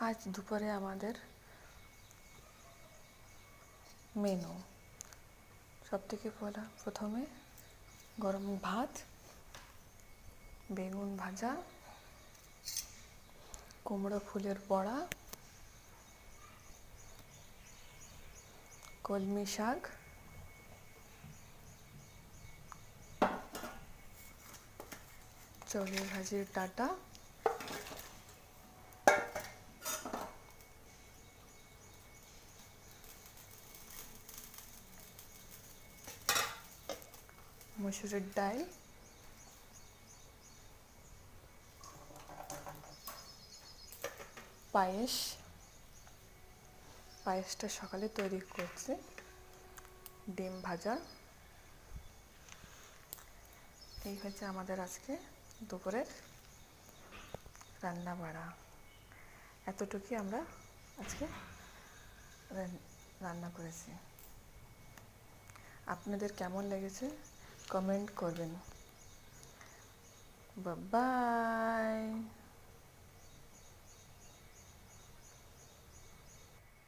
আজ দুপুরে আমাদের মেনু সবথেকে প্রথমে গরম ভাত, বেগুন ভাজা, কুমড়ো ফুলের বড়া, কলমি শাক, চলে ভাজির ডাঁটা, মসুরের ডাল, পায়েসটা সকালে তৈরি করছি, ডিম ভাজা। এই হচ্ছে আমাদের আজকে দুপুরের রান্না বাড়া। এতটুকুই আমরা আজকে রান্না করেছি। আপনাদের কেমন লেগেছে কমেন্ট করবেন। বাই।